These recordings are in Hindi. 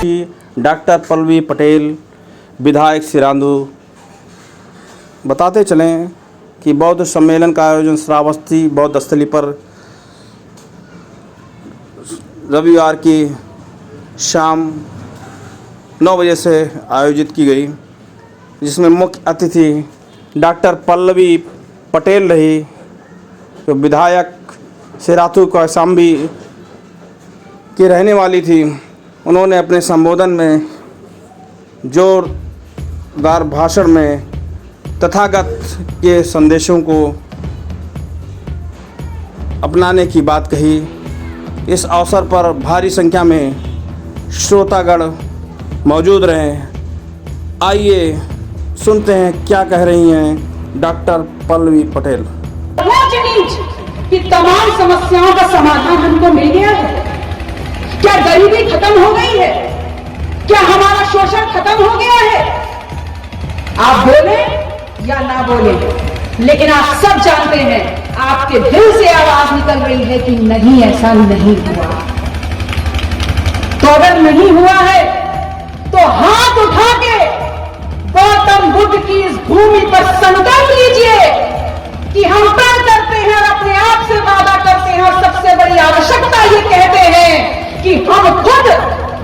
डॉक्टर पल्लवी पटेल विधायक सिरांदू बताते चलें कि बौद्ध सम्मेलन का आयोजन श्रावस्ती बौद्ध स्थली पर रविवार की शाम 9 बजे से आयोजित की गई, जिसमें मुख्य अतिथि डॉक्टर पल्लवी पटेल रही, जो विधायक सिराथू कौशाम्बी की रहने वाली थी। उन्होंने अपने संबोधन में जोरदार भाषण में तथागत के संदेशों को अपनाने की बात कही। इस अवसर पर भारी संख्या में श्रोतागण मौजूद रहे। आइए सुनते हैं क्या कह रही हैं डॉक्टर पल्लवी पटेल। कि तमाम समस्याओं का समाधान हमको मिल गया है। क्या गरीबी खत्म हो गई है? क्या हमारा शोषण खत्म हो गया है? आप बोले या ना बोले, लेकिन आप सब जानते हैं, आपके दिल से आवाज निकल रही है कि नहीं, ऐसा नहीं हुआ। तो अगर नहीं हुआ है तो हाथ उठा के गौतम बुद्ध की इस भूमि पर संकल्प लीजिए कि हम प्रण करते हैं और अपने आप से वादा करते हैं, और सबसे बड़ी आवश्यकता ये कहते हैं कि हम खुद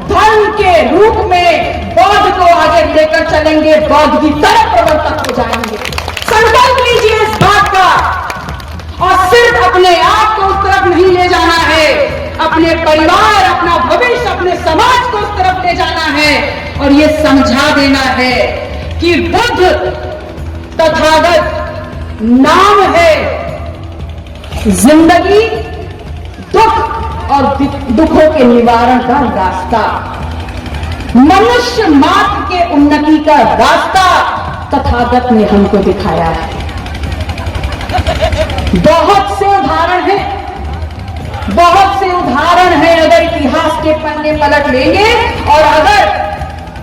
धर्म के रूप में बौद्ध को आगे लेकर चलेंगे, बौद्ध की तरफ प्रवर्तक हो जाएंगे। संकल्प लीजिए इस बात का, और सिर्फ अपने आप को उस तरफ नहीं ले जाना है, अपने परिवार, अपना भविष्य, अपने समाज को उस तरफ ले जाना है, और ये समझा देना है कि बुद्ध तथागत नाम है जिंदगी, दुख और दुखों के निवारण का रास्ता, मनुष्य मात्र के उन्नति का रास्ता तथागत ने हमको दिखाया है। बहुत से उदाहरण हैं, बहुत से उदाहरण हैं। अगर इतिहास के पन्ने पलट लेंगे और अगर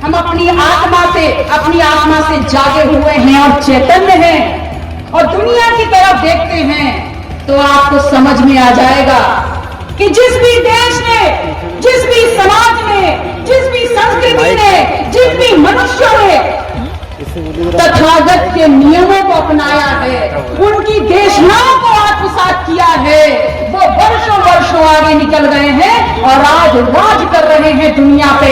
हम अपनी आत्मा से जागे हुए हैं और चैतन्य हैं और दुनिया की तरफ देखते हैं, तो आपको समझ में आ जाएगा कि जिस भी देश ने, जिस भी समाज में, जिस भी संस्कृति ने, जिस भी मनुष्य ने तथागत के नियमों को अपनाया है, उनकी देशनाओं को आत्मसात किया है, वो वर्षों वर्षों आगे निकल गए हैं और आज राज कर रहे हैं दुनिया पे।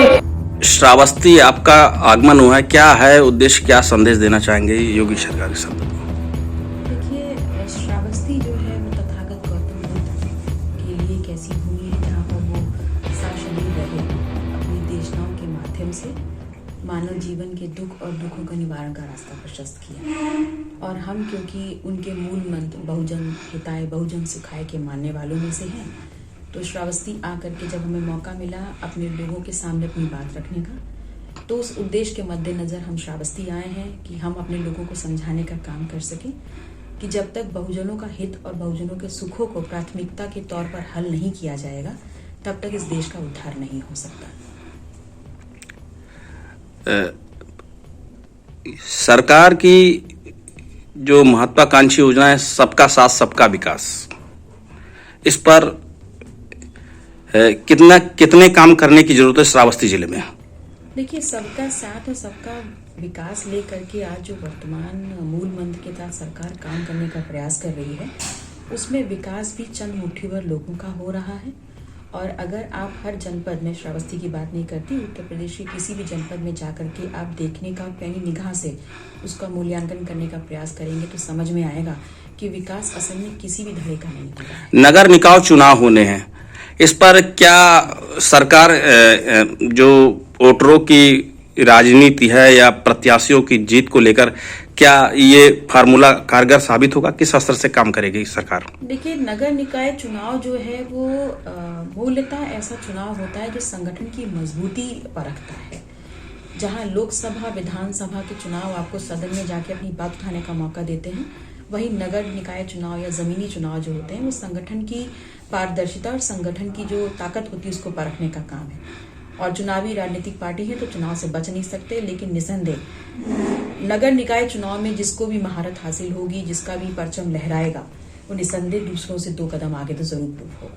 श्रावस्ती आपका आगमन हुआ है, क्या है उद्देश्य, क्या संदेश देना चाहेंगे योगी सरकार के साथ? देखिए, श्रावस्ती जो है वो तथागत गौतम बुद्ध के लिए एक ऐसी भूमि है जहाँ पर वो साशरीर रहे, अपनी देशनाओं के माध्यम से मानव जीवन के दुख और दुखों का निवारण का रास्ता प्रशस्त किया। और हम क्योंकि उनके मूल मंत्र बहुजन हिताय बहुजन सुखाय के मानने वालों में से हैं, तो श्रावस्ती आकर के जब हमें मौका मिला अपने लोगों के सामने अपनी बात रखने का, तो उस उद्देश्य के मद्देनज़र हम श्रावस्ती आए हैं कि हम अपने लोगों को समझाने का काम कर सकें कि जब तक बहुजनों का हित और बहुजनों के सुखों को प्राथमिकता के तौर पर हल नहीं किया जाएगा, तब तक इस देश का उद्धार नहीं हो सकता। सरकार की जो महत्वाकांक्षी योजना है सबका साथ सबका विकास, इस पर कितने काम करने की जरूरत है श्रावस्ती जिले में? देखिए, सबका साथ और सबका विकास लेकर के आज जो वर्तमान मूल मंत्र के तहत सरकार काम करने का प्रयास कर रही है, उसमें विकास भी चंद मुट्ठी भर लोगों का हो रहा है। और अगर आप हर जनपद में, श्रावस्ती की बात नहीं करती, उत्तर प्रदेश के किसी भी जनपद में जाकर के आप देखने का, पैनी निगाह से उसका मूल्यांकन करने का प्रयास करेंगे, तो समझ में आएगा कि विकास असल में किसी भी धड़े का नहीं हो रहा है। नगर निकाय चुनाव होने हैं, इस पर क्या सरकार जो वोटरों की राजनीति है या प्रत्याशियों की जीत को लेकर, क्या ये फार्मूला कारगर साबित होगा? किस स्तर से काम करेगी सरकार? देखिए, नगर निकाय चुनाव जो है वो मूलतः ऐसा चुनाव होता है जो संगठन की मजबूती परखता है। जहां लोकसभा, विधानसभा के चुनाव आपको सदन में जाके अपनी बात उठाने का मौका देते हैं, वही नगर निकाय चुनाव या जमीनी चुनाव जो होते हैं वो संगठन की पारदर्शिता और संगठन की जो ताकत होती है उसको परखने का काम है। और चुनावी राजनीतिक पार्टी है तो चुनाव से बच नहीं सकते, लेकिन निसंदेह नगर निकाय चुनाव में जिसको भी महारत हासिल होगी, जिसका भी परचम लहराएगा, वो निसंदेह दूसरों से 2 कदम आगे तो जरूर होगा।